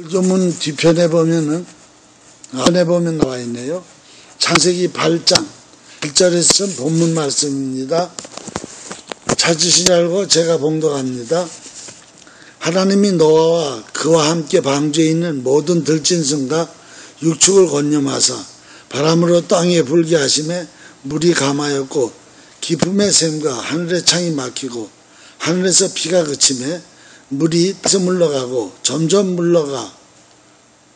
설교문 뒤편에 보면은 안에 보면 나와 있네요. 창세기 8장 1절에서 본문 말씀입니다. 찾으시지 알고 제가 봉독합니다. 하나님이 노아와 그와 함께 방주에 있는 모든 들짐승과 육축을 건념하사 바람으로 땅에 불게 하심에 물이 감하였고 기품의 샘과 하늘의 창이 막히고 하늘에서 비가 그치매 물이 땅에서 물러가고 점점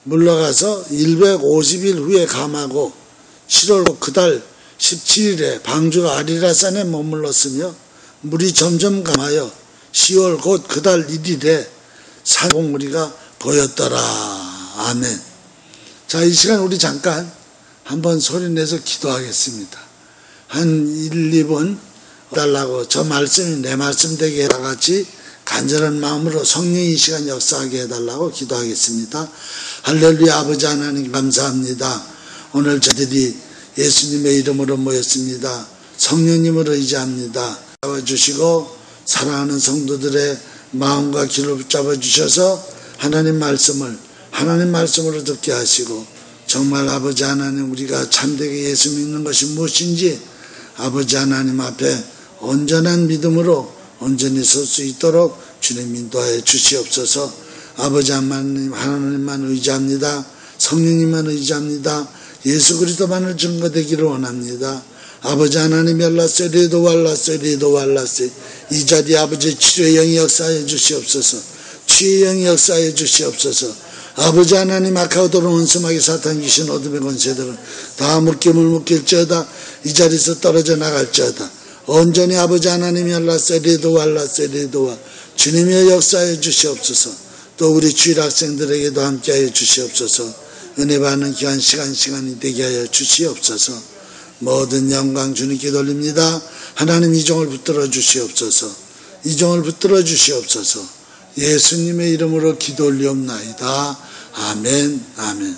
물러가서 150일 후에 감하고 7월 그달 17일에 방주가 아리라산에 머물렀으며 물이 점점 감하여 10월 곧 그달 1일에 산봉우리가 보였더라. 아멘. 자, 이 시간 우리 잠깐 한번 소리내서 기도하겠습니다. 한 1, 2분 달라고 저 말씀이 내 말씀 되게 해라 같이 간절한 마음으로 성령이 이 시간 역사하게 해달라고 기도하겠습니다. 할렐루야. 아버지 하나님 감사합니다. 오늘 저들이 예수님의 이름으로 모였습니다. 성령님으로 의지합니다. 잡아주시고 사랑하는 성도들의 마음과 귀를 붙잡아 주셔서 하나님 말씀으로 듣게 하시고 정말 아버지 하나님 우리가 참되게 예수 믿는 것이 무엇인지 아버지 하나님 앞에 온전한 믿음으로 온전히 설 수 있도록 주님 인도하여 주시옵소서. 아버지 하나님만 의지합니다. 성령님만 의지합니다. 예수 그리스도만을 증거되기를 원합니다. 아버지 하나님 열라세리도 왈라세 이 자리에 아버지 치료의 영이 역사하여 주시옵소서. 치유의 영이 역사하여 주시옵소서. 아버지 하나님 악하도록 원수마귀 사탄 귀신 어둠의 권세들은 다 묶임을 묶일지어다. 이 자리에서 떨어져 나갈지어다. 온전히 아버지 하나님 열라세리도 왈라세리도와 주님의 역사해 주시옵소서. 또 우리 주일 학생들에게도 함께하여 주시옵소서. 은혜 받는 귀한 시간이 되게 하여 주시옵소서. 모든 영광 주님께 돌립니다. 하나님 이 종을 붙들어 주시옵소서. 이 종을 붙들어 주시옵소서. 예수님의 이름으로 기도 올리옵나이다. 아멘. 아멘.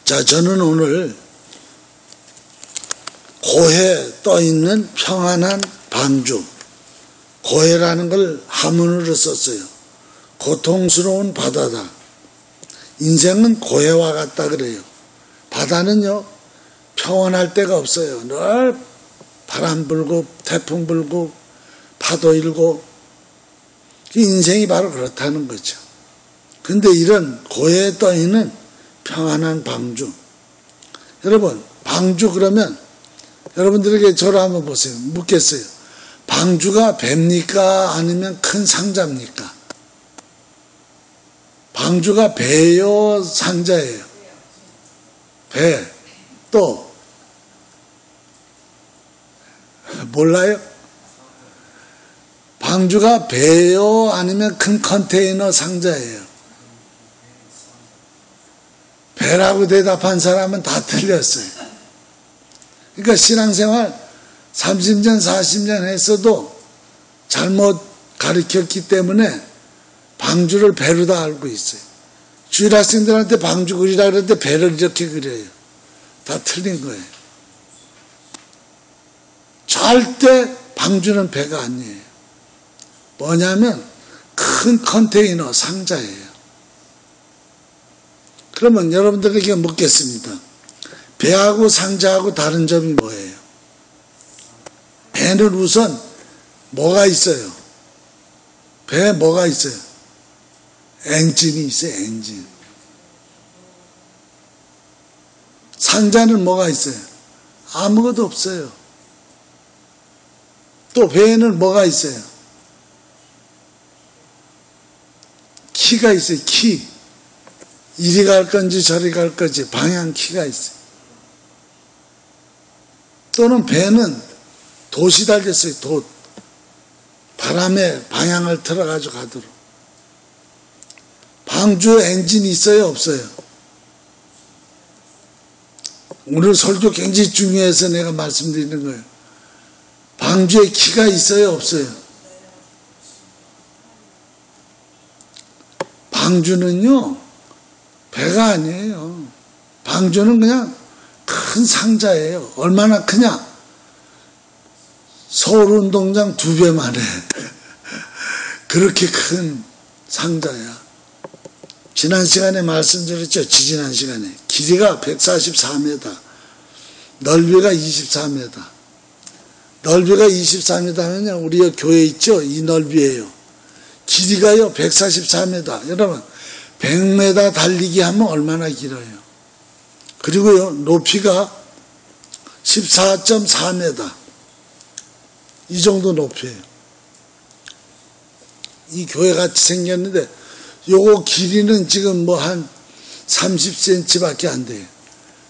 자, 저는 오늘 고해 떠있는 평안한 방주, 고해라는 걸 한문으로 썼어요. 고통스러운 바다다. 인생은 고해와 같다 그래요. 바다는요 평온할 데가 없어요. 늘 바람 불고 태풍 불고 파도 일고 인생이 바로 그렇다는 거죠. 근데 이런 고해에 떠있는 평안한 방주, 여러분 방주 그러면 여러분들에게 저를 한번 보세요. 묻겠어요. 방주가 배입니까? 아니면 큰 상자입니까? 방주가 배요? 상자예요? 배. 또 몰라요? 방주가 배요? 아니면 큰 컨테이너 상자예요? 배라고 대답한 사람은 다 틀렸어요. 그러니까 신앙생활 30년 40년 했어도 잘못 가르쳤기 때문에 방주를 배로 다 알고 있어요. 주일 학생들한테 방주 그리라 그러는데 배를 이렇게 그려요. 다 틀린 거예요. 절대 방주는 배가 아니에요. 뭐냐면 큰 컨테이너 상자예요. 그러면 여러분들에게 묻겠습니다. 배하고 상자하고 다른 점이 뭐예요? 배는 우선 뭐가 있어요? 배에 뭐가 있어요? 엔진이 있어요. 엔진. 상자는 뭐가 있어요? 아무것도 없어요. 또 배에는 뭐가 있어요? 키가 있어요. 키. 이리 갈 건지 저리 갈 건지 방향키가 있어요. 또는 배는 돛이 달렸어요. 돛. 바람에 방향을 틀어가지고 가도록. 방주 엔진이 있어요? 없어요? 오늘 설교 굉장히 중요해서 내가 말씀드리는 거예요. 방주에 키가 있어요? 없어요? 방주는요 배가 아니에요. 방주는 그냥 큰 상자예요. 얼마나 크냐? 서울운동장 2배만 해. 그렇게 큰 상자야. 지난 시간에 말씀드렸죠. 지지난 시간에. 길이가 144m, 넓이가 24m. 넓이가 24m 하면요, 우리가 교회 있죠? 이 넓이에요. 길이가요 144m. 여러분 100m 달리기 하면 얼마나 길어요. 그리고요 높이가 14.4m. 이 정도 높이에요. 이 교회 같이 생겼는데 요거 길이는 지금 뭐 한 30cm 밖에 안 돼요.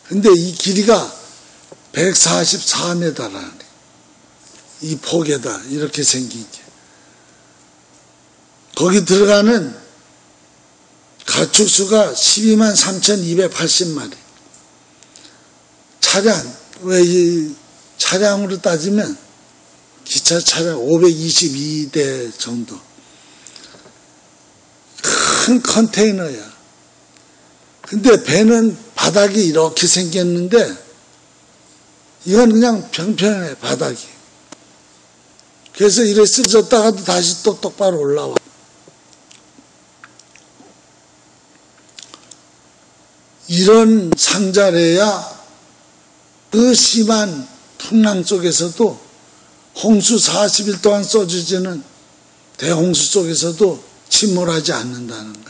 근데 이 길이가 144m라네. 이 폭에다 이렇게 생긴 게. 거기 들어가는 가축수가 123,280마리. 차량, 왜 이 차량으로 따지면 기차 차량 522대 정도. 큰 컨테이너야. 근데 배는 바닥이 이렇게 생겼는데 이건 그냥 평평해, 바닥이. 그래서 이래 쓰러졌다가도 다시 또 똑바로 올라와. 이런 상자래야 그 심한 풍랑 속에서도, 홍수 40일 동안 쏟아지는 대홍수 속에서도 침몰하지 않는다는 거예요.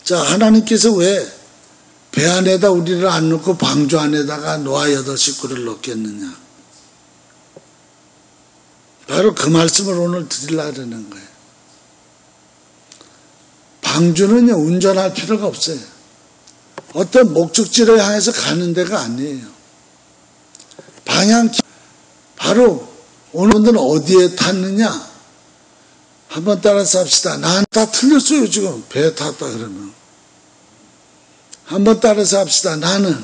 자, 하나님께서 왜 배 안에다 우리를 안 넣고 방주 안에다가 노아 8식구를 넣겠느냐. 바로 그 말씀을 오늘 드리려는 거예요. 방주는요, 운전할 필요가 없어요. 어떤 목적지를 향해서 가는 데가 아니에요. 방향키, 바로 오늘은 어디에 탔느냐? 한번 따라서 합시다. 난 다 틀렸어요, 지금. 배에 탔다 그러면. 한번 따라서 합시다. 나는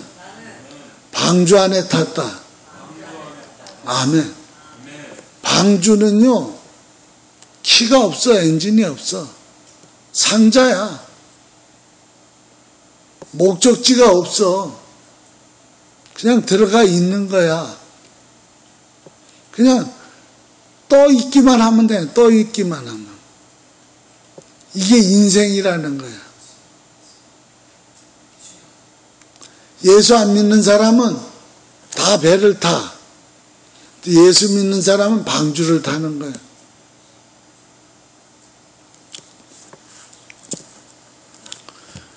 방주 안에 탔다. 아멘. 방주는요, 키가 없어, 엔진이 없어. 상자야. 목적지가 없어. 그냥 들어가 있는 거야. 그냥 떠 있기만 하면 돼. 떠 있기만 하면. 이게 인생이라는 거야. 예수 안 믿는 사람은 다 배를 타. 예수 믿는 사람은 방주를 타는 거야.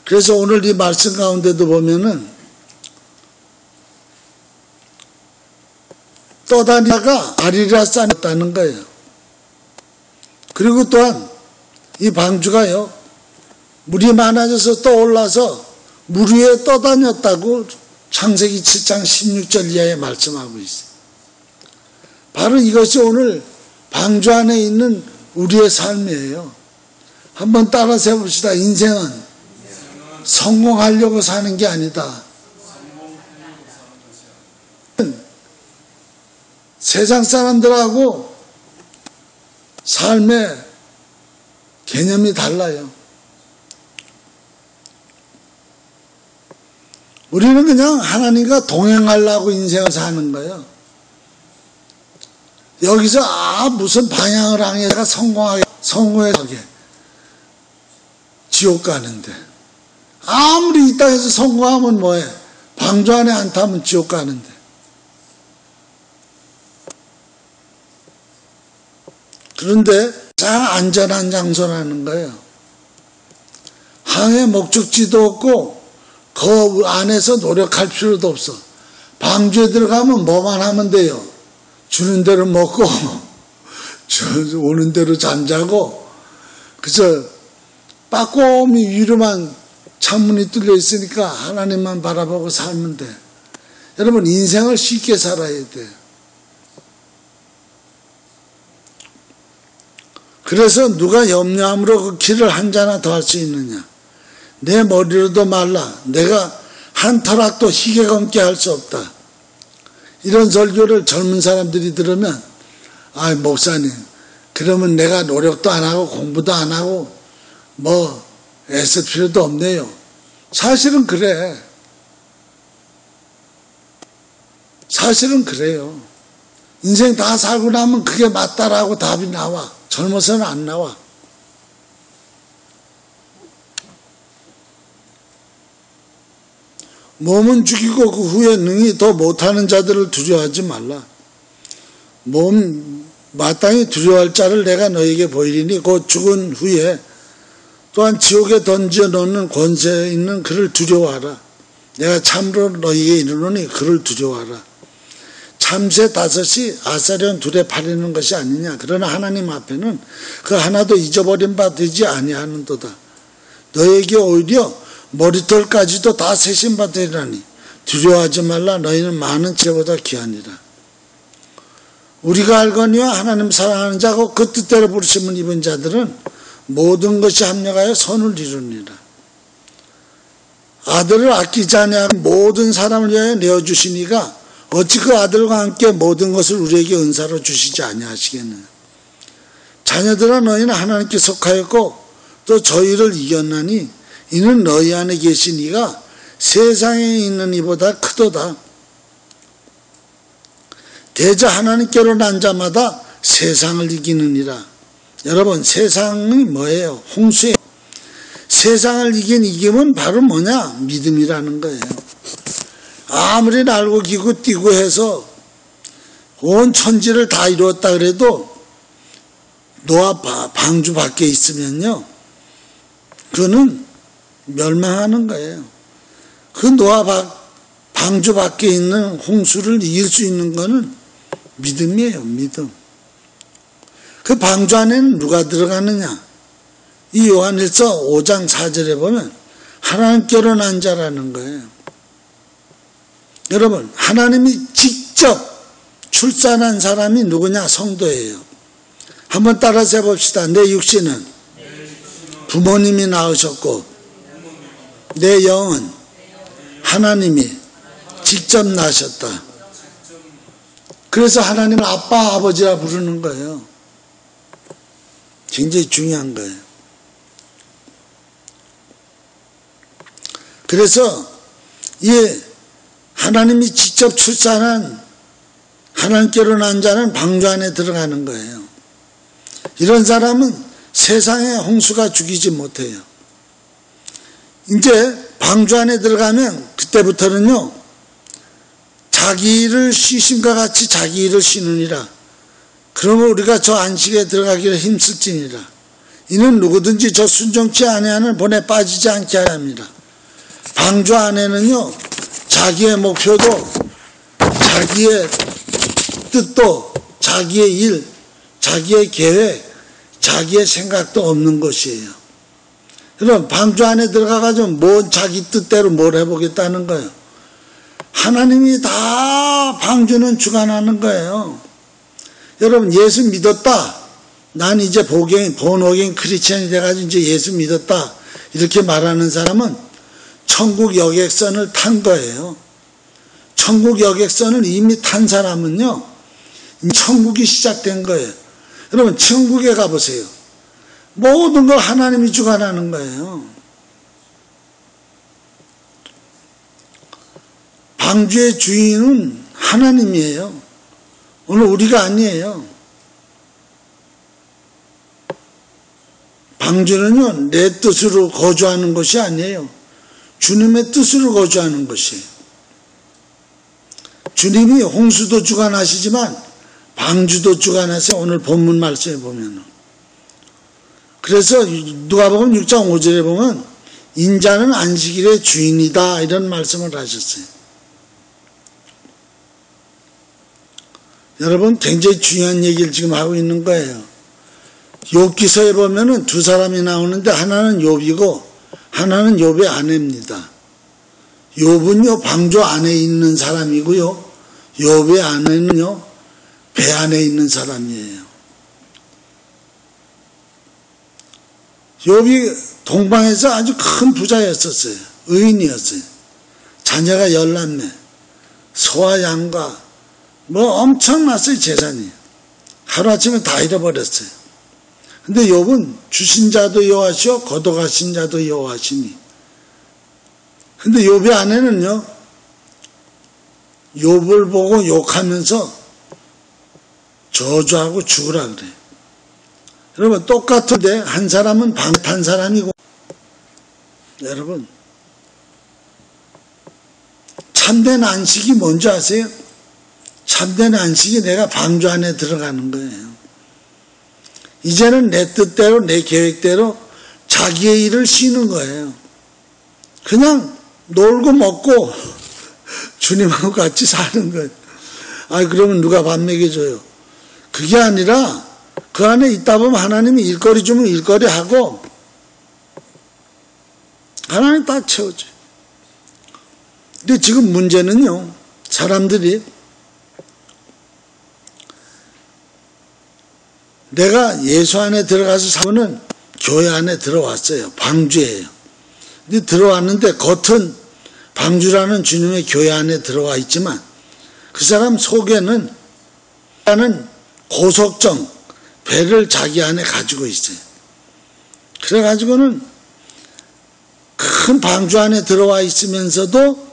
그래서 오늘 이 말씀 가운데도 보면은 떠다니다가 아리라 쌓였다는 거예요. 그리고 또한 이 방주가요, 물이 많아져서 떠올라서 물 위에 떠다녔다고 창세기 7장 16절 이하에 말씀하고 있어요. 바로 이것이 오늘 방주 안에 있는 우리의 삶이에요. 한번 따라서 해봅시다. 인생은 성공하려고 사는 게 아니다. 세상 사람들하고 삶의 개념이 달라요. 우리는 그냥 하나님과 동행하려고 인생을 사는 거예요. 여기서 무슨 방향을 향해가 성공하게 지옥 가는데, 아무리 이 땅에서 성공하면 뭐해? 방주 안에 안 타면 지옥 가는데. 그런데 가장 안전한 장소라는 거예요. 항해 목적지도 없고 그 안에서 노력할 필요도 없어. 방주에 들어가면 뭐만 하면 돼요. 주는 대로 먹고 오는 대로 잠자고, 그저 빠꼼히 위로만 창문이 뚫려 있으니까 하나님만 바라보고 살면 돼. 여러분, 인생을 쉽게 살아야 돼. 그래서 누가 염려함으로 그 길을 한 자나 더 할 수 있느냐. 내 머리로도 말라. 내가 한 터락도 희게 검게 할 수 없다. 이런 설교를 젊은 사람들이 들으면, 목사님, 그러면 내가 노력도 안 하고 공부도 안 하고 뭐 애쓸 필요도 없네요. 사실은 그래. 사실은 그래요. 인생 다 살고 나면 그게 맞다라고 답이 나와. 젊어서는 안 나와. 몸은 죽이고 그 후에 능히 더 못하는 자들을 두려워하지 말라. 몸 마땅히 두려워할 자를 내가 너에게 보이리니 곧 죽은 후에 또한 지옥에 던져놓는 권세 있는 그를 두려워하라. 내가 참으로 너에게 이르노니 그를 두려워하라. 참새 5이 아사리온 2에 팔리는 것이 아니냐. 그러나 하나님 앞에는 그 하나도 잊어버린 바 되지 아니하는도다. 너에게 오히려 머리털까지도 다 세신 바 되리라니 두려워하지 말라. 너희는 많은 채보다 귀하니라. 우리가 알거니와 하나님 사랑하는 자고 그 뜻대로 부르심을 입은 자들은 모든 것이 합력하여 선을 이루니라. 아들을 아끼지 아니하고 모든 사람을 위하여 내어주시니가 어찌 그 아들과 함께 모든 것을 우리에게 은사로 주시지 아니하시겠느냐. 자녀들아 너희는 하나님께 속하였고 또 저희를 이겼나니 이는 너희 안에 계신 이가 세상에 있는 이보다 크도다. 대저 하나님께로 난 자마다 세상을 이기느니라. 여러분, 세상이 뭐예요? 홍수예요. 세상을 이긴 이김은 바로 뭐냐? 믿음이라는 거예요. 아무리 날고 기고 뛰고 해서 온 천지를 다 이루었다 그래도 노아 방주 밖에 있으면요, 그는 멸망하는 거예요. 그 노아 방주 밖에 있는 홍수를 이길 수 있는 거는 믿음이에요. 믿음. 그 방주 안에는 누가 들어가느냐? 이 요한일서 5장 4절에 보면 하나님께로 난 자라는 거예요. 여러분, 하나님이 직접 출산한 사람이 누구냐? 성도예요. 한번 따라서 해봅시다. 내 육신은 부모님이 낳으셨고 내 영은 하나님이 직접 낳으셨다. 그래서 하나님을 아빠, 아버지라 부르는 거예요. 굉장히 중요한 거예요. 그래서 이 하나님이 직접 출산한 하나님께로 난 자는 방주 안에 들어가는 거예요. 이런 사람은 세상에 홍수가 죽이지 못해요. 이제 방주 안에 들어가면 그때부터는요, 자기 일을 쉬심과 같이 자기 일을 쉬느니라. 그러면 우리가 저 안식에 들어가기를 힘쓸지니라. 이는 누구든지 저 순종치 아니하는 본에 빠지지 않게 하려 합니다. 방주 안에는요, 자기의 목표도 자기의 뜻도 자기의 일, 자기의 계획, 자기의 생각도 없는 것이에요. 그럼 방주 안에 들어가가지고 뭐 자기 뜻대로 뭘 해보겠다는 거예요. 하나님이 다 방주는 주관하는 거예요. 여러분, 예수 믿었다. 난 이제 본어게인 크리스천이 돼가지고 이제 예수 믿었다. 이렇게 말하는 사람은 천국 여객선을 탄 거예요. 천국 여객선을 이미 탄 사람은요, 천국이 시작된 거예요. 여러분, 천국에 가보세요. 모든 걸 하나님이 주관하는 거예요. 방주의 주인은 하나님이에요. 오늘 우리가 아니에요. 방주는요, 내 뜻으로 거주하는 것이 아니에요. 주님의 뜻으로 거주하는 것이에요. 주님이 홍수도 주관하시지만 방주도 주관하세요. 오늘 본문 말씀에 보면은. 그래서 누가복음 6장 5절에 보면 인자는 안식일의 주인이다, 이런 말씀을 하셨어요. 여러분, 굉장히 중요한 얘기를 지금 하고 있는 거예요. 욥기서에 보면은 두 사람이 나오는데 하나는 욥이고 하나는 욥의 아내입니다. 욥은요, 방주 안에 있는 사람이고요, 욥의 아내는요, 배 안에 있는 사람이에요. 욥이 동방에서 아주 큰 부자였었어요. 의인이었어요. 자녀가 10남매, 소와 양과 뭐 엄청났어요, 재산이. 하루아침에 다 잃어버렸어요. 근데 욥은 주신 자도 여호와시오 거둬가신 자도 여호와시니. 근데 욥의 아내는요, 욥을 보고 욕하면서 저주하고 죽으라 그래요. 여러분, 똑같은데 한 사람은 방탄 사람이고, 여러분, 참된 안식이 뭔지 아세요? 참된 안식이 내가 방주 안에 들어가는 거예요. 이제는 내 뜻대로 내 계획대로 자기의 일을 쉬는 거예요. 그냥 놀고 먹고 주님하고 같이 사는 거예요. 그러면 누가 밥 먹여줘요? 그게 아니라 그 안에 있다 보면 하나님이 일거리 주면 일거리 하고 하나님 다 채워줘요. 근데 지금 문제는요, 사람들이 내가 예수 안에 들어가서 사고는 교회 안에 들어왔어요. 방주예요. 근데 들어왔는데 겉은 방주라는 주님의 교회 안에 들어와 있지만 그 사람 속에는 고속정, 배를 자기 안에 가지고 있어요. 그래가지고는 큰 방주 안에 들어와 있으면서도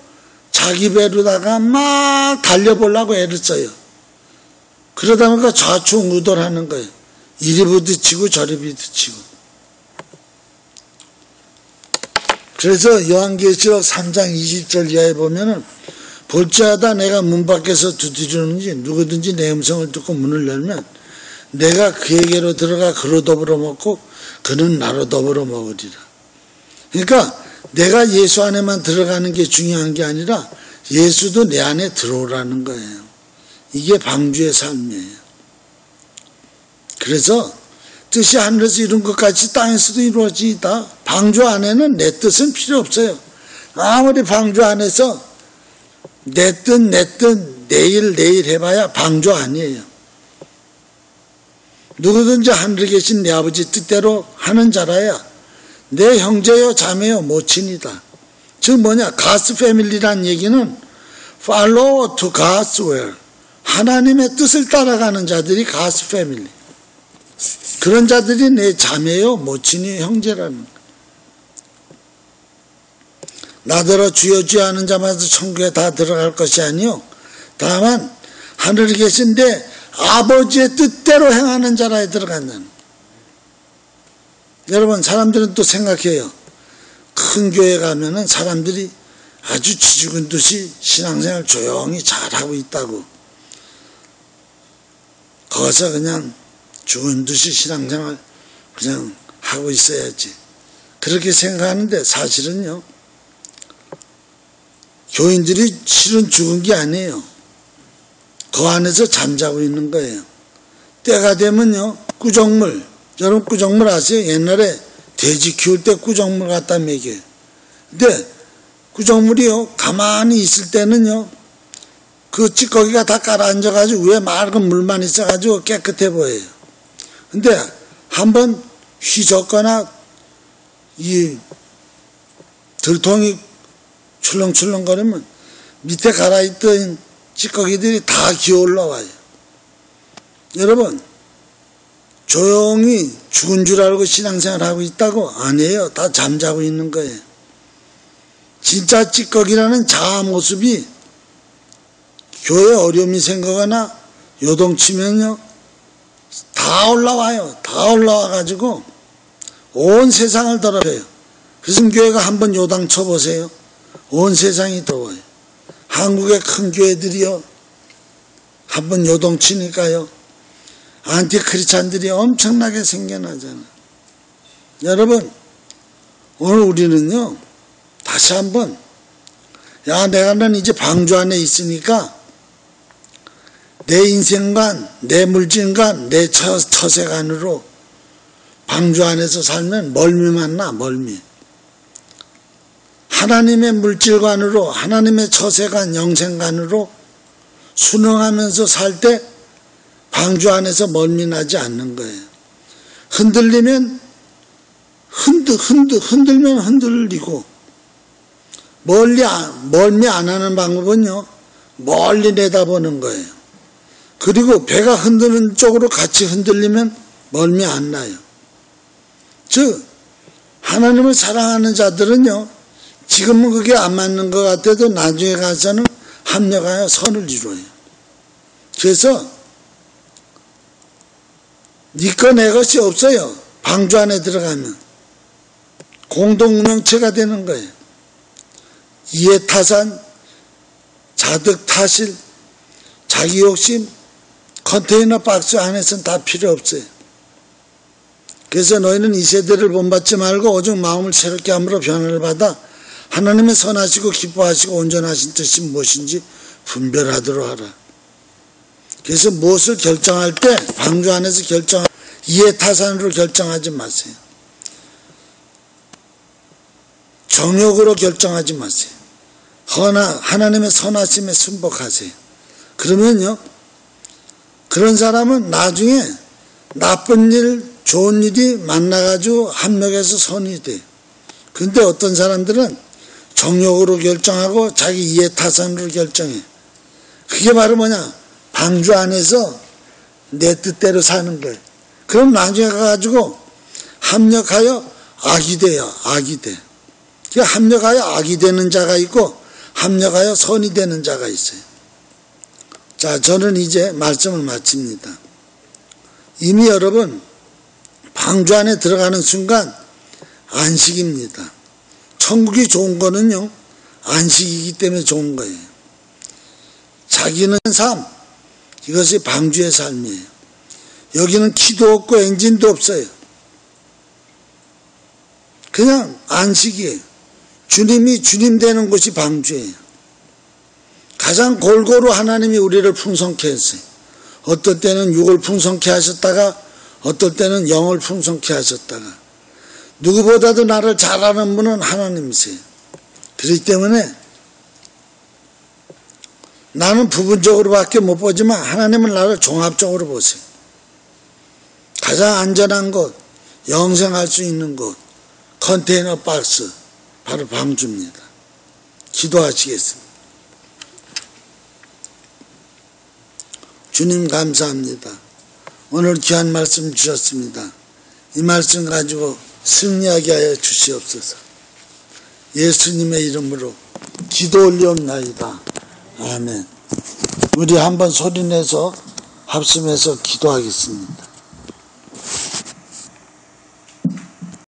자기 배로다가 막 달려보려고 애를 써요. 그러다 보니까 좌충우돌하는 거예요. 이리 부딪히고 저리 부딪히고. 그래서 요한계시록 3장 20절 이하에 보면은 볼지어다 내가 문 밖에서 두드리는지 누구든지 내 음성을 듣고 문을 열면 내가 그에게로 들어가 그로 더불어 먹고 그는 나로 더불어 먹으리라. 그러니까 내가 예수 안에만 들어가는 게 중요한 게 아니라 예수도 내 안에 들어오라는 거예요. 이게 방주의 삶이에요. 그래서 뜻이 하늘에서 이룬 것 같이 땅에서도 이루어지다. 방주 안에는 내 뜻은 필요 없어요. 아무리 방주 안에서 내 뜻 내일 해봐야 방주 아니에요. 누구든지 하늘에 계신 내 아버지 뜻대로 하는 자라야 내 형제요 자매요 모친이다. 즉 뭐냐, God's family란 얘기는 follow to God's will, 하나님의 뜻을 따라가는 자들이 God's family. 그런 자들이 내 자매요 모친이 형제라는 거예요. 나더러 주여 주여 하는 자마다 천국에 다 들어갈 것이 아니요 다만 하늘에 계신 내 아버지의 뜻대로 행하는 자라에 들어간다는. 여러분, 사람들은 또 생각해요. 큰 교회 가면은 사람들이 아주 쥐죽은 듯이 신앙생활 조용히 잘하고 있다고. 거기서 그냥 죽은 듯이 신앙생활 그냥 하고 있어야지. 그렇게 생각하는데 사실은요, 교인들이 실은 죽은 게 아니에요. 그 안에서 잠자고 있는 거예요. 때가 되면요, 꾸정물, 여러분 꾸정물 아세요? 옛날에 돼지 키울 때 꾸정물 갖다 먹여요. 근데 꾸정물이요, 가만히 있을 때는요, 그 찌꺼기가 다 깔아앉아가지고 위에 맑은 물만 있어가지고 깨끗해 보여요. 근데 한번 휘젓거나 이 들통이 출렁출렁거리면 밑에 갈아있던 찌꺼기들이 다 기어 올라와요. 여러분, 조용히 죽은 줄 알고 신앙생활 하고 있다고? 아니에요. 다 잠자고 있는 거예요. 진짜 찌꺼기라는 자아 모습이 교회에 어려움이 생기거나 요동치면요, 다 올라와요. 다 올라와가지고 온 세상을 더럽혀요. 그래서 교회가 한번 요당 쳐보세요. 온 세상이 더워요. 한국의 큰 교회들이요, 한번 요동치니까요, 안티크리스찬들이 엄청나게 생겨나잖아요. 여러분, 오늘 우리는요, 다시 한번, 내가는 이제 방주 안에 있으니까 내 인생관, 내 물질관, 내 처세관으로 방주 안에서 살면 멀미만 나, 멀미. 하나님의 물질관으로, 하나님의 처세관, 영생관으로 순응하면서 살 때 방주 안에서 멀미 나지 않는 거예요. 흔들리면 흔들면 흔들리고, 멀미 안 하는 방법은요, 멀리 내다보는 거예요. 그리고 배가 흔드는 쪽으로 같이 흔들리면 멀미 안 나요. 즉, 하나님을 사랑하는 자들은요, 지금은 그게 안 맞는 것 같아도 나중에 가서는 합력하여 선을 이루어요. 그래서 네 거 내 것이 없어요. 방주 안에 들어가면 공동운영체가 되는 거예요. 이해타산, 자득, 타실, 자기 욕심, 컨테이너 박스 안에서는 다 필요 없어요. 그래서 너희는 이 세대를 본받지 말고 오직 마음을 새롭게 함으로 변화를 받아 하나님의 선하시고 기뻐하시고 온전하신 뜻이 무엇인지 분별하도록 하라. 그래서 무엇을 결정할 때 방주 안에서 이해타산으로 결정하지 마세요. 정욕으로 결정하지 마세요. 하나님의 선하심에 순복하세요. 그러면요, 그런 사람은 나중에 나쁜 일, 좋은 일이 만나가지고 합력해서 선이 돼요. 근데 어떤 사람들은 정욕으로 결정하고 자기 이해타산으로 결정해. 그게 바로 뭐냐? 방주 안에서 내 뜻대로 사는 거예요. 그럼 나중에 가가지고 합력하여 악이 돼요. 악이 돼. 합력하여 악이 되는 자가 있고 합력하여 선이 되는 자가 있어요. 자, 저는 이제 말씀을 마칩니다. 이미 여러분 방주 안에 들어가는 순간 안식입니다. 천국이 좋은 거는요, 안식이기 때문에 좋은 거예요. 자기는 삶, 이것이 방주의 삶이에요. 여기는 키도 없고 엔진도 없어요. 그냥 안식이에요. 주님이 주님 되는 곳이 방주예요. 가장 골고루 하나님이 우리를 풍성케 했어요. 어떨 때는 육을 풍성케 하셨다가 어떨 때는 영을 풍성케 하셨다가 누구보다도 나를 잘 아는 분은 하나님이세요. 그렇기 때문에 나는 부분적으로밖에 못 보지만 하나님은 나를 종합적으로 보세요. 가장 안전한 곳, 영생할 수 있는 곳, 컨테이너 박스, 바로 방주입니다. 기도하시겠습니다. 주님 감사합니다. 오늘 귀한 말씀 주셨습니다. 이 말씀 가지고 승리하게 하여 주시옵소서. 예수님의 이름으로 기도 올리옵나이다. 아멘. 우리 한번 소리내서 합심해서 기도하겠습니다.